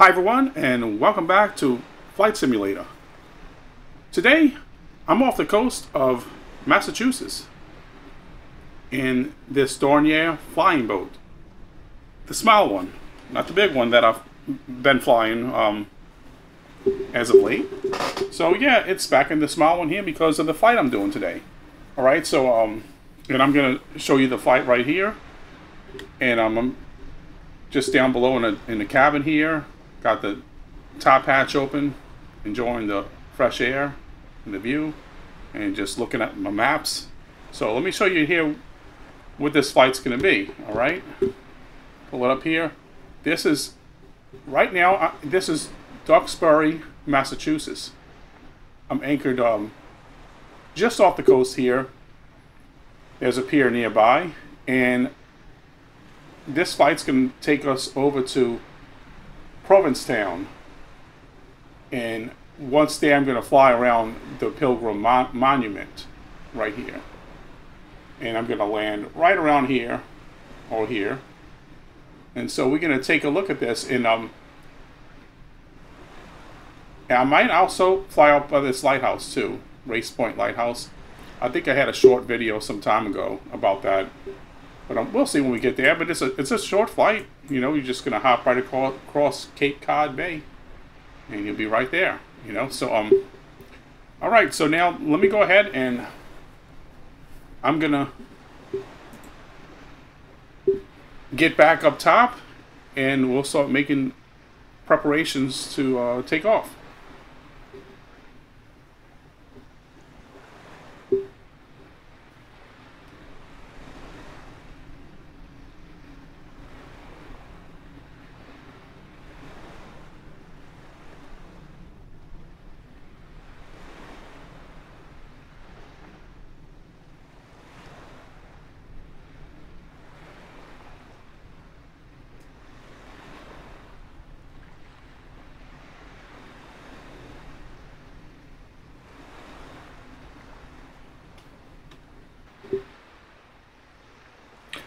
Hi everyone, and welcome back to Flight Simulator. Today, I'm off the coast of Massachusetts in this Dornier flying boat. The small one, not the big one that I've been flying as of late. So yeah, it's back in the small one here because of the flight I'm doing today. Alright, so and I'm going to show you the flight right here. And I'm just down below in the cabin here. Got the top hatch open, enjoying the fresh air and the view, and just looking at my maps. So let me show you here what this flight's going to be. All right, pull it up here. This is right now. This is Duxbury, Massachusetts. I'm anchored just off the coast here. There's a pier nearby, and this flight's going to take us over to Provincetown, and once there I'm going to fly around the Pilgrim Monument right here, and I'm going to land right around here or here. And so we're going to take a look at this, and I might also fly up by this lighthouse too, Race Point Lighthouse. I think I had a short video some time ago about that, but we'll see when we get there. But it's a short flight. You know, you're just going to hop right across Cape Cod Bay, and you'll be right there. You know, so all right. So now let me go ahead, and I'm gonna get back up top, and we'll start making preparations to take off.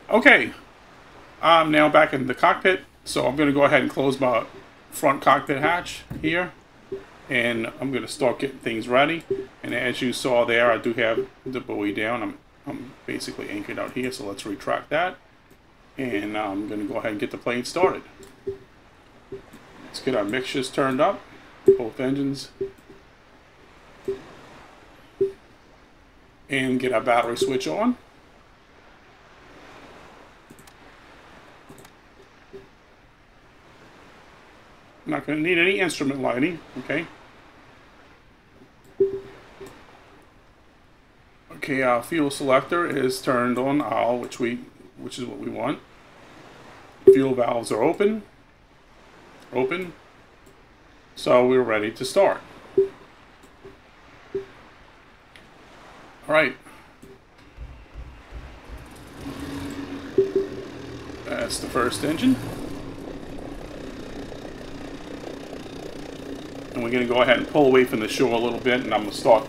Okay, I'm now back in the cockpit, so I'm going to go ahead and close my front cockpit hatch here, and I'm going to start getting things ready. And as you saw there, I do have the buoy down. I'm basically anchored out here, so let's retract that, and I'm going to go ahead and get the plane started. Let's get our mixtures turned up, both engines, and get our battery switch on. Not going to need any instrument lighting, okay? Okay, our fuel selector is turned on all, which is what we want. Fuel valves are open. So we're ready to start. All right. That's the first engine. And we're going to go ahead and pull away from the shore a little bit, and I'm going to start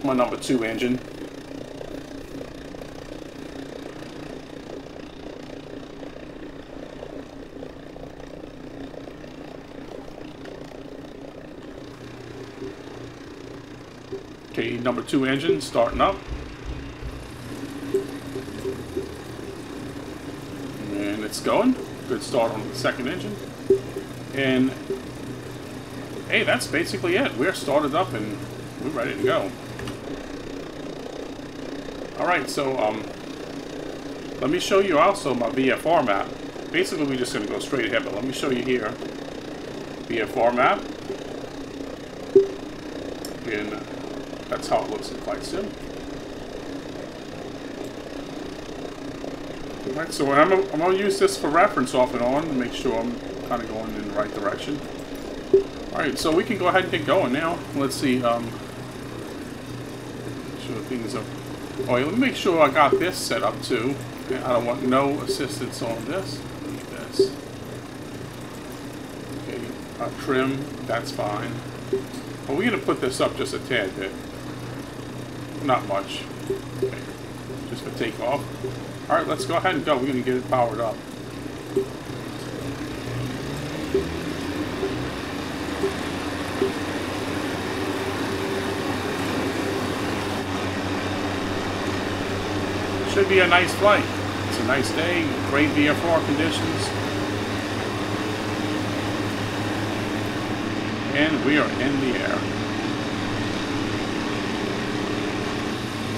my number 2 engine. Okay, number 2 engine starting up. And it's going. Good start on the second engine. And hey, that's basically it. We're started up and we're ready to go. Alright, so let me show you also my VFR map. Basically, we're just going to go straight ahead, but let me show you here. VFR map. And that's how it looks in Flight Sim. Alright, so I'm going to use this for reference off and on to make sure I'm kind of going in the right direction. Alright, so we can go ahead and get going now. Let's see, sure things are... Oh, yeah, let me make sure I got this set up too. I don't want no assistance on this. Look at this. Okay, trim, that's fine. But we're going to put this up just a tad bit. Not much. Okay, just for takeoff. Alright, let's go ahead and go. We're going to get it powered up. Should be a nice flight. It's a nice day, great VFR conditions. And we are in the air.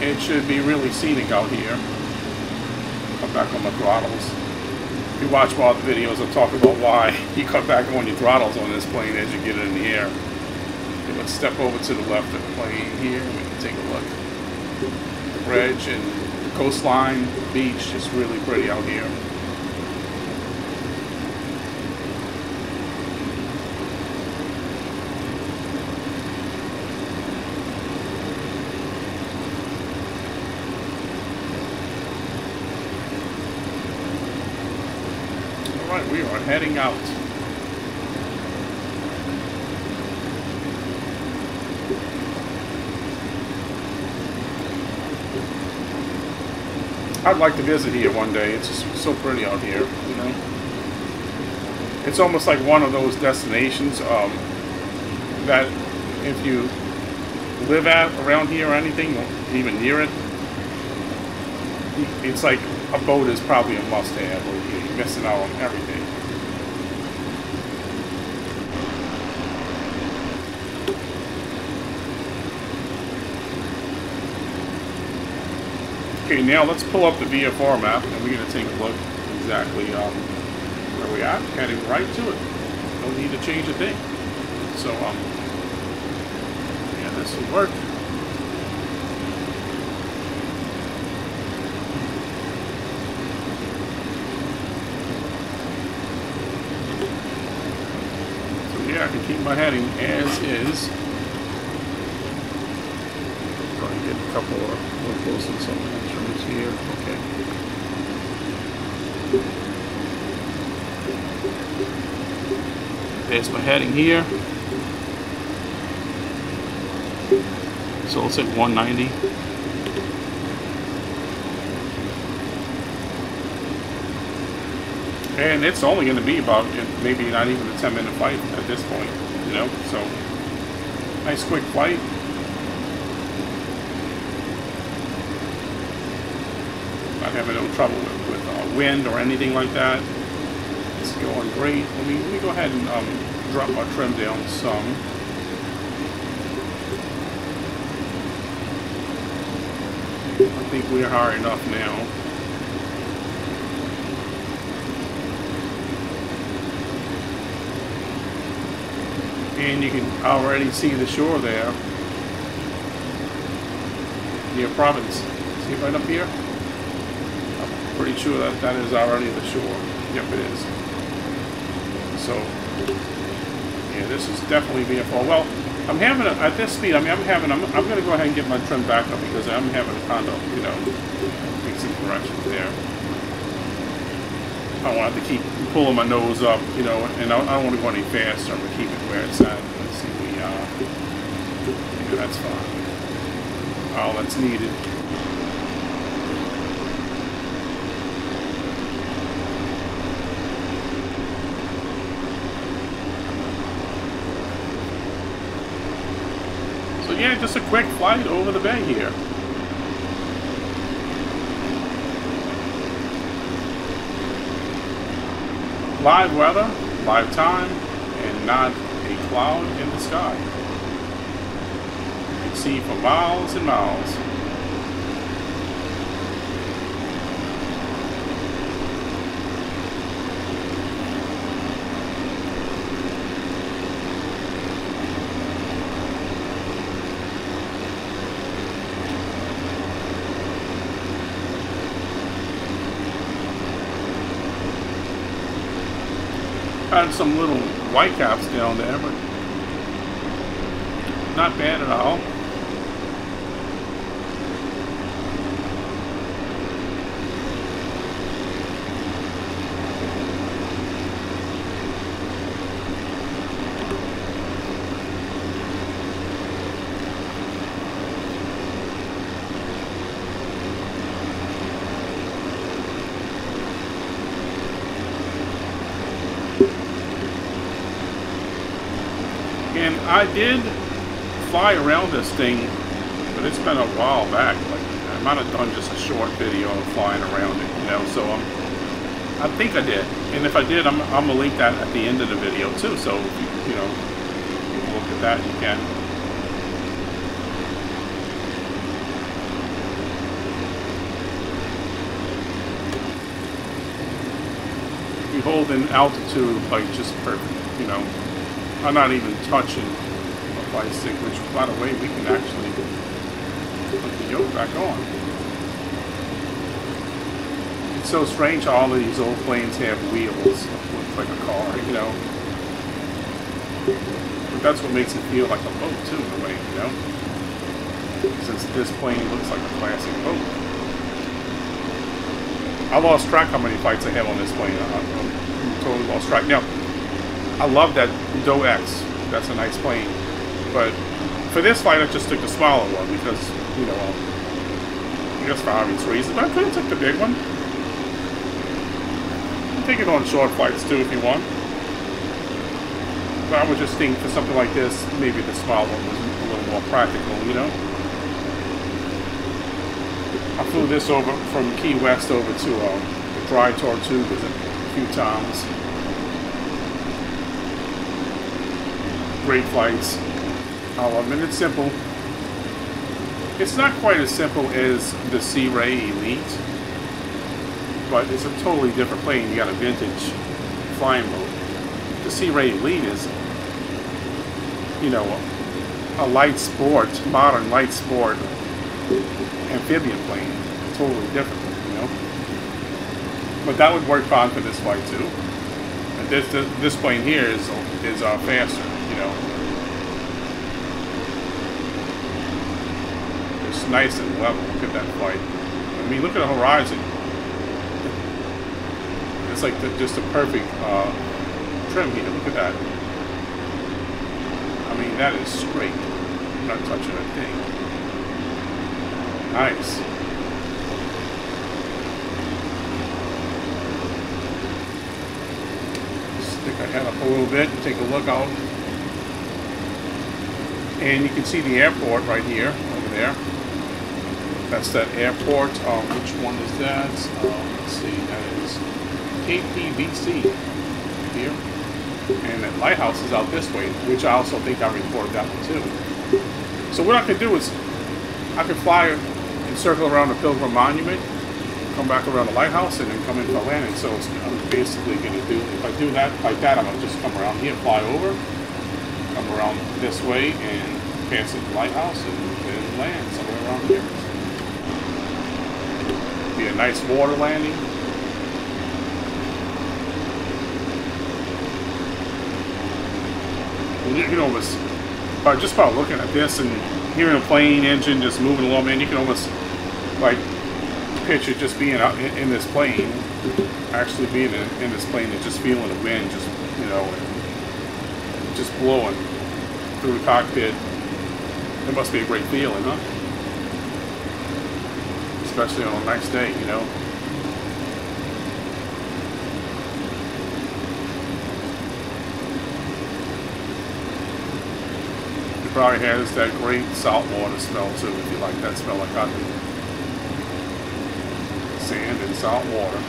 It should be really scenic out here. Come back on the throttles. If you watch one of the videos, I'll talk about why you cut back on your throttles on this plane as you get it in the air. Okay, let's step over to the left of the plane here. We can take a look. The bridge and the coastline, beach, is really pretty out here. Alright, we are heading out. I'd like to visit here one day. It's just so pretty out here, you know. It's almost like one of those destinations that if you live around here or anything, even near it, it's like a boat is probably a must-have. You're missing out on everything. Okay, now let's pull up the VFR map and we're going to take a look exactly where we're at. Heading right to it. Don't need to change a thing. So, yeah, this will work. So, yeah, I can keep my heading as is. Probably get a couple more close to some instruments here. Okay. There's my heading here. So let's say 190. And it's only going to be about maybe not even a 10-minute flight at this point, you know. So nice quick flight. Not having no trouble with wind or anything like that. It's going great. Let me go ahead and drop my trim down some. I think we're high enough now. And you can already see the shore there near Providence. See it right up here? I'm pretty sure that is already the shore. Yep, it is. So, yeah, this is definitely VFR. Well, I'm having at this speed. I mean, I'm going to go ahead and get my trim back up because I'm having a kind of, you know, make some corrections there. I don't want to keep pulling my nose up, you know, and I don't want to go any faster. I'm going to keep it where it's at. Let's see, yeah, that's fine. All that's needed. So yeah, just a quick flight over the bay here. Live weather, live time, and not a cloud in the sky. You can see for miles and miles. Had some little white caps down there, but not bad at all. I did fly around this thing, but it's been a while back. Like, I might have done just a short video of flying around it, you know. So I think I did, and if I did, I'm gonna link that at the end of the video too. So you know, look at that, you can. You hold in altitude like just perfect, you know. I'm not even touching a flight stick, which, by the way, we can actually put the yoke back on. It's so strange how all of these old planes have wheels, looks like a car, you know. But that's what makes it feel like a boat too, in a way, you know. Since this plane looks like a classic boat. I lost track how many flights I have on this plane. I'm totally lost track. Now, I love that Doe X. That's a nice plane. But for this flight, I just took the smaller one because, you know, I guess for obvious reasons. But I could have took the big one. You can take it on short flights too if you want. But I would just think for something like this, maybe the small one was a little more practical, you know. I flew this over from Key West over to the Dry Tortugas a few times. Great flights. I mean, it's simple. It's not quite as simple as the Sea Ray Elite, but it's a totally different plane. You got a vintage flying boat. The Sea Ray Elite is, you know, a light sport, modern light sport amphibian plane, totally different, you know. But that would work fine for this flight too. And this plane here is faster, you know. It's nice and level. Look at that flight. I mean, look at the horizon. It's like just a perfect trim here. Look at that. I mean, that is straight. I'm not touching that thing. Nice. Stick our head up a little bit and take a look out. And you can see the airport right here, over there. That's that airport. Which one is that? Let's see, that is KPVC here. And that lighthouse is out this way, which I also think I recorded that one too. So what I could do is, I could fly and circle around the Pilgrim Monument, come back around the lighthouse, and then come in for landing. So I'm basically going to do, if I do that like that, I'm going to just come around here, fly over, come around this way, and pass the lighthouse, and then land somewhere around here. Be a nice water landing. You can almost, just by looking at this and hearing a plane engine just moving along, man, you can almost like picture just being out in this plane, actually being in this plane and just feeling the wind, just, you know, just blowing through the cockpit. It must be a great feeling, huh? Especially on a nice day, you know. It probably has that great saltwater smell too, if you like that smell like I do. Sand and salt water.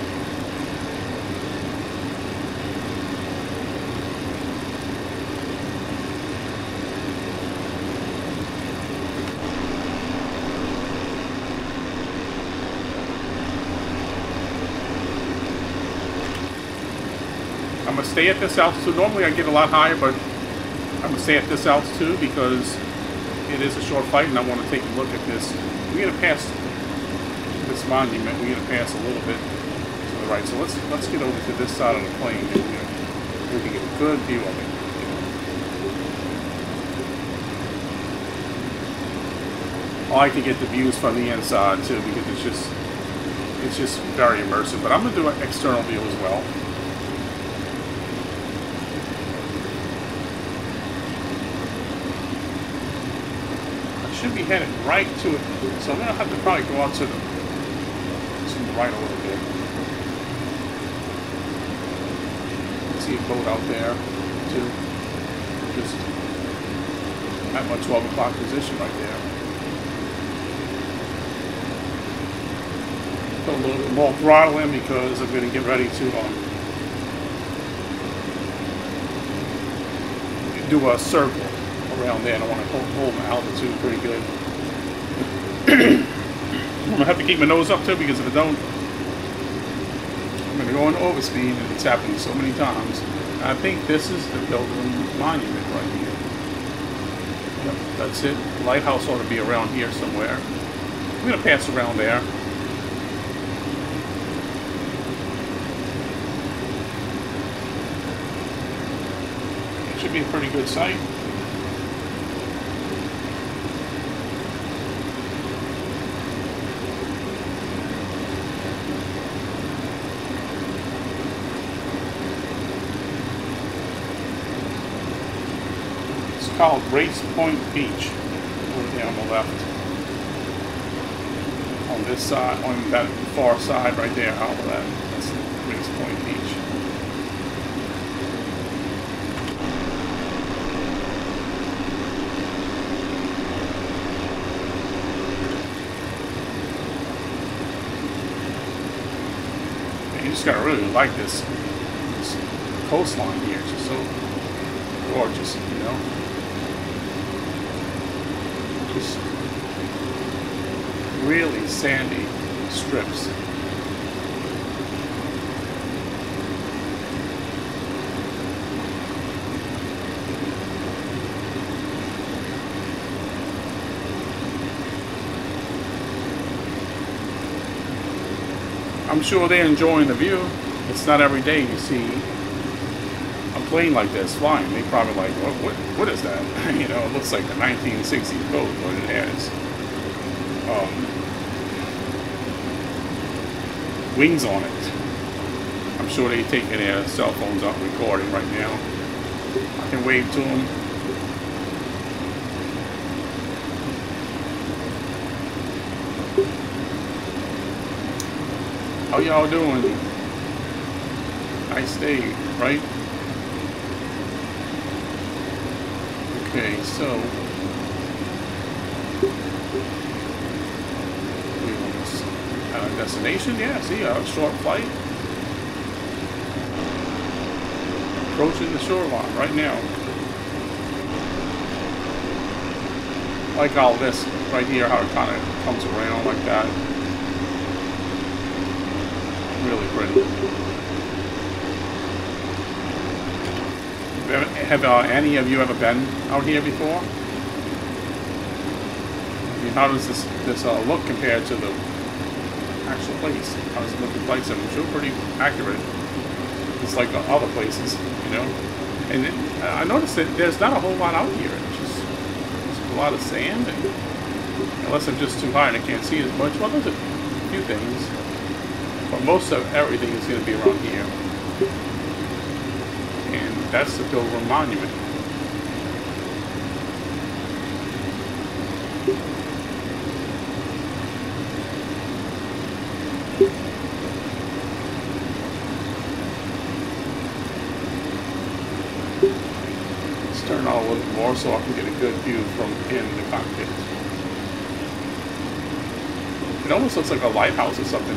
I'm going to stay at this altitude. Normally I get a lot higher, but I'm going to stay at this altitude because it is a short flight and I want to take a look at this. We're going to pass this monument. We're going to pass a little bit to the right. So let's get over to this side of the plane and we can get a good view of it. I like to get the views from the inside too because it's just very immersive. But I'm going to do an external view as well. Should be headed right to it, so I'm gonna have to probably go out to the right a little bit. See a boat out there too. Just at my 12 o'clock position right there. Put a little bit more throttle in because I'm going to get ready to do a circle around there. And I want to hold my altitude pretty good. I'm going to have to keep my nose up too, because if I don't, I'm going to go into overspeed, and it's happened so many times. I think this is the Pilgrim Monument right here. Yep, that's it. The lighthouse ought to be around here somewhere. I'm going to pass around there. It should be a pretty good sight. Called Race Point Beach, over there on the left. On this side, on that far side right there, out of that, that's Race Point Beach. And you just gotta really like this coastline here. It's just so gorgeous, you know. Just really sandy strips. I'm sure they're enjoying the view. It's not every day you see a plane like this flying. They probably like, what is that? You know, it looks like a 1960s boat, but it has wings on it. I'm sure they're taking their cell phones out recording right now. I can wave to them. How y'all doing? Nice day, right? Okay, so we almost at our destination. Yeah, see, a short flight. Approaching the shoreline right now. Like all this right here, how it kind of comes around like that. Really pretty. Have any of you ever been out here before? I mean, how does this look compared to the actual place? How does it look in place? I'm sure pretty accurate. It's like other places, you know. And I noticed that there's not a whole lot out here. It's just a lot of sand, and unless I'm just too high and I can't see as much. Well, there's a few things, but most of everything is going to be around here. And that's the Pilgrim Monument. Let's turn on a little more so I can get a good view from in the cockpit. It almost looks like a lighthouse or something.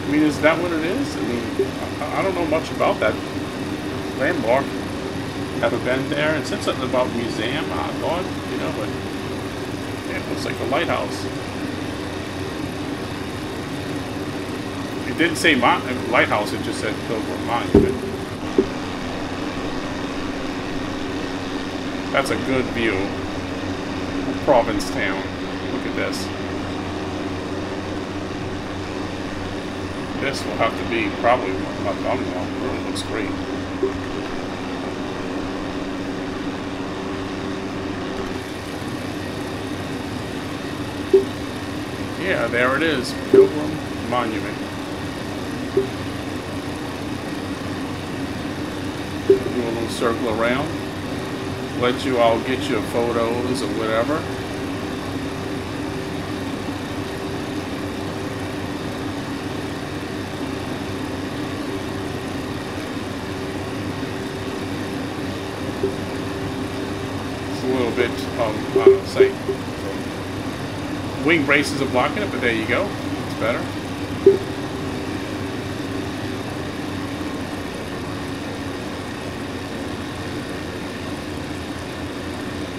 I mean, is that what it is? I mean, I don't know much about that landmark. Haven't been there. It said something about museum, I thought, you know, but it looks like a lighthouse. It didn't say lighthouse, it just said Pilgrim Monument. That's a good view of Provincetown. Look at this. This will have to be probably my thumbnail. It really looks great. Yeah, there it is. Pilgrim Monument. Do a little circle around. Let you all get your photos or whatever. bit of, say, wing braces are blocking it, but there you go. It's better.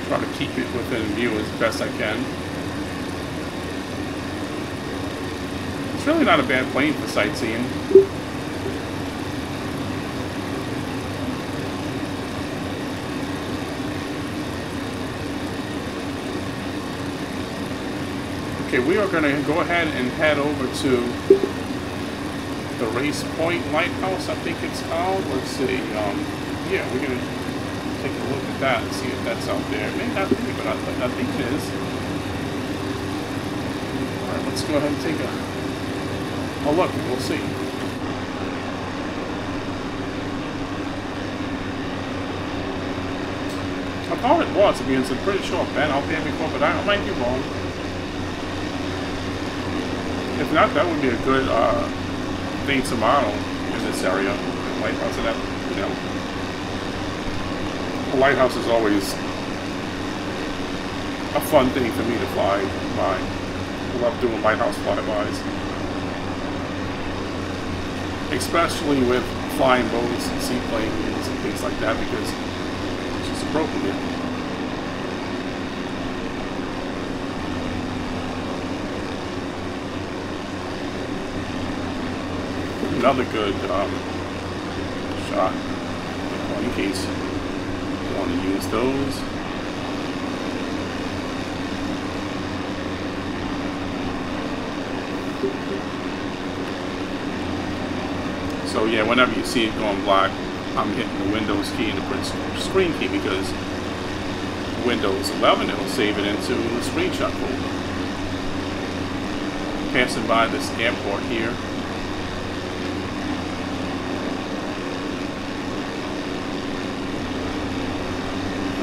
Try to keep it within view as best I can. It's really not a bad plane for sightseeing. Okay, we are going to go ahead and head over to the Race Point Lighthouse, I think it's called. Let's see. Yeah, we're going to take a look at that and see if that's out there. It may not be, but I think it is. Alright, let's go ahead and take a look and we'll see. I thought it was, because I'm pretty sure I've been out there before, but I might be wrong. If not, that would be a good thing tomorrow in this area. The lighthouse, and that, you know, the lighthouse is always a fun thing for me to fly by. I love doing lighthouse flybys, especially with flying boats and seaplanes and things like that, because it's just appropriate. Another good shot in case you want to use those. So yeah, whenever you see it going black, I'm hitting the Windows key and the print screen key, because Windows 11, it'll save it into the screenshot folder. Passing by this airport here.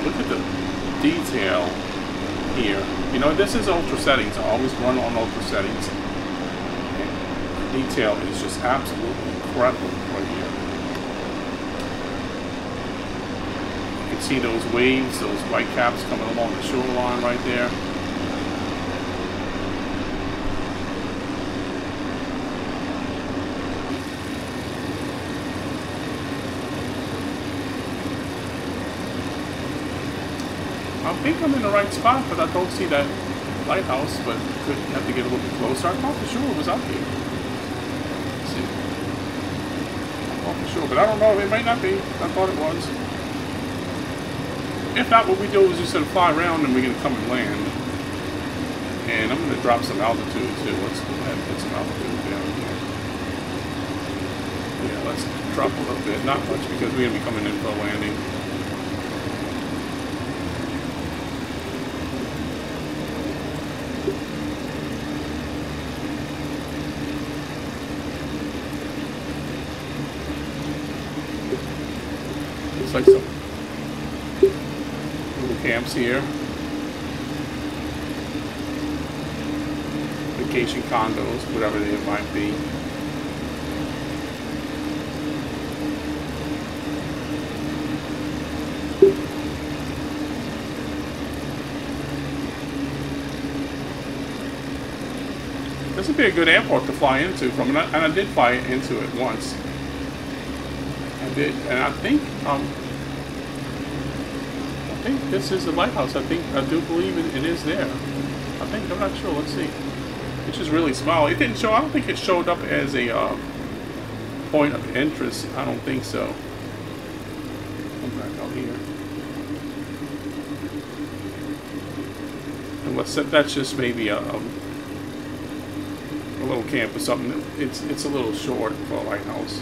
Look at the detail here. You know, this is ultra settings. I always run on ultra settings. And the detail is just absolutely incredible right here. You can see those waves, those white caps coming along the shoreline right there. I think I'm in the right spot, but I don't see that lighthouse, but could have to get a little bit closer. I thought for sure it was up here. Let's see. I thought for sure, but I don't know. It might not be. I thought it was. If not, what we do is just sort of fly around and we're going to come and land. And I'm going to drop some altitude too. Let's go ahead and put some altitude down here. Yeah, let's drop a little bit. Not much, because we're going to be coming in for a landing. Like some little camps here, vacation condos, whatever they might be. This would be a good airport to fly into from, and I did fly into it once. I did, and I think this is the lighthouse. I do believe it is there. I think, I'm not sure. Let's see. It's just really small. It didn't show. I don't think it showed up as a point of interest. I don't think so. Come back out here. Unless that's just maybe a little camp or something. It's a little short for a lighthouse.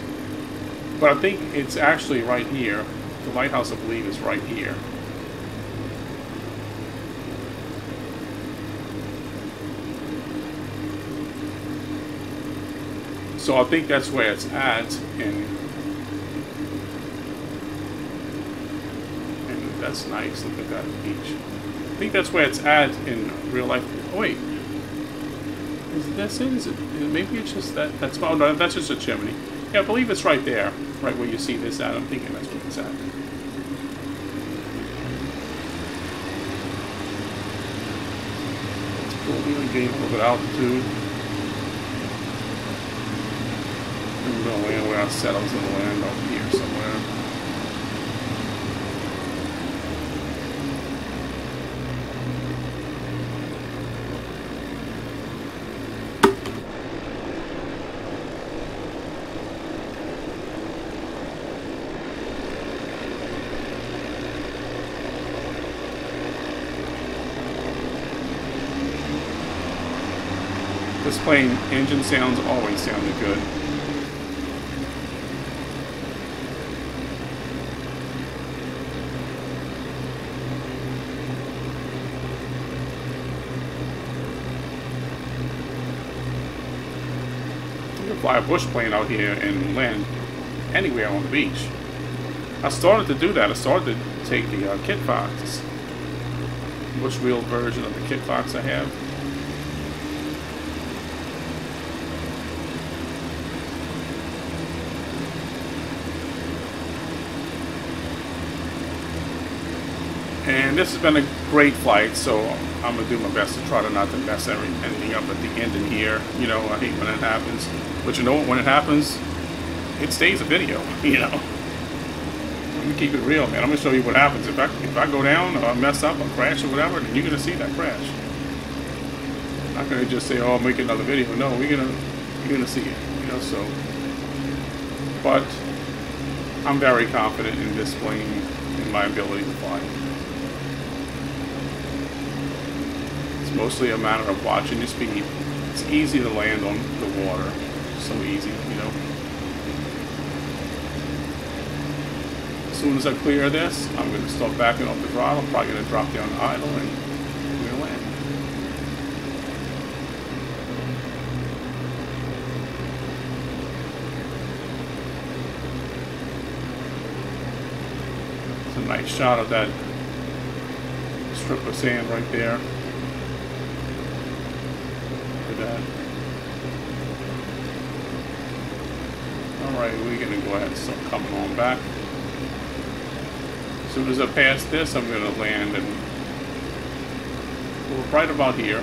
But I think it's actually right here. The lighthouse, I believe, is right here. So I think that's where it's at, and that's nice. Look at that beach. I think that's where it's at in real life. Oh, wait, is this it? Is it? Maybe it's just that's small. No, that's just a chimney. Yeah, I believe it's right there, right where you see this at. I'm thinking that's where it's at. We'll really gain a little bit of altitude. And we're going to land where our settle's going to land over here somewhere. This plane engine sounds always sounded good. You can fly a bush plane out here and land anywhere on the beach. I started to do that. I started to take the Kit Fox, bush wheel version of the Kit Fox I have. And this has been a great flight, so I'm going to do my best to try to not to mess anything up at the end in here. You know, I hate when it happens. But you know what, when it happens, it stays a video, you know. Let me keep it real, man. I'm going to show you what happens. If I go down or I mess up or crash or whatever, then you're going to see that crash. I'm not going to just say, oh, I'll make another video. No, you're going to see it, you know, so. But I'm very confident in this plane, in my ability to fly. Mostly a matter of watching your speed. It's easy to land on the water. So easy, you know. As soon as I clear this, I'm going to start backing off the throttle. I'm probably going to drop down the idle and we're going to land. It's a nice shot of that strip of sand right there. Alright, we're going to go ahead and start coming on back. As soon as I pass this, I'm going to land and we're right about here.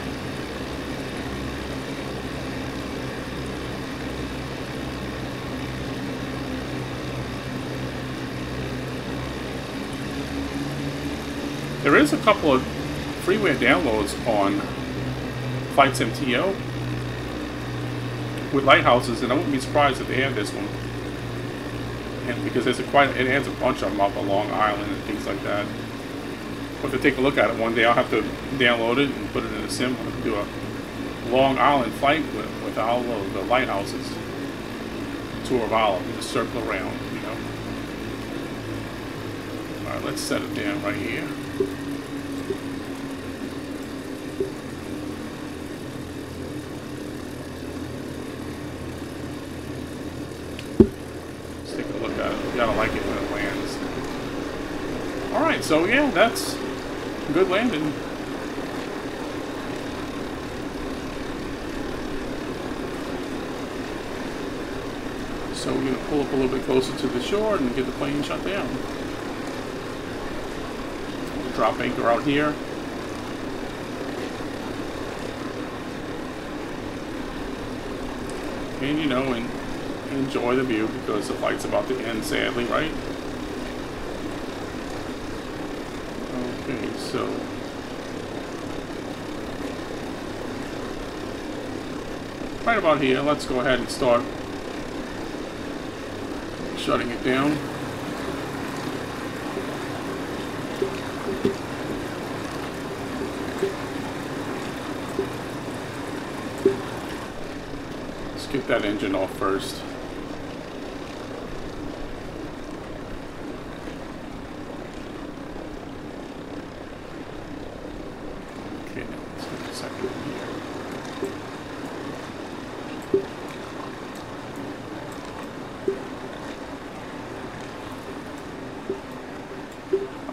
There is a couple of freeware downloads on Flights MTO with lighthouses, and I wouldn't be surprised if they have this one. And because it has a bunch of them up on Long Island and things like that. But to take a look at it one day, I'll have to download it and put it in a sim. I'll have to do a Long Island flight with all of the lighthouses. Tour of all of them, just circle around, you know. Alright, let's set it down right here. Gotta like it when it lands. Alright, so yeah, that's a good landing. So we're gonna pull up a little bit closer to the shore and get the plane shut down. We'll drop anchor out here. And you know, and enjoy the view because the flight's about to end, sadly, right? Okay, so right about here, let's go ahead and start shutting it down. Let's get that engine off first.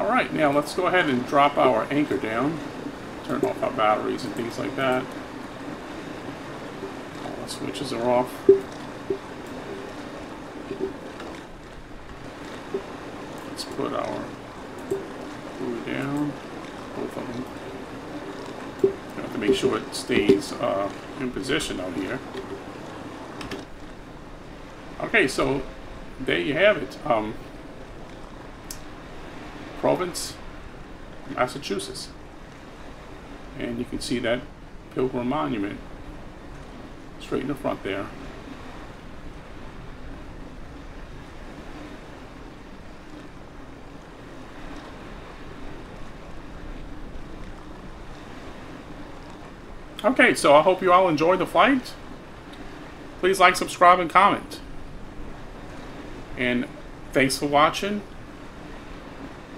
Alright, now let's go ahead and drop our anchor down. Turn off our batteries and things like that. All the switches are off. Let's put our buoy down. Both of them. Got to make sure it stays in position out here. Okay, so there you have it. Province, Massachusetts. And you can see that Pilgrim Monument straight in the front there. Okay, so I hope you all enjoyed the flight. Please like, subscribe, and comment. And thanks for watching.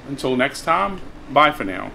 Until next time, bye for now.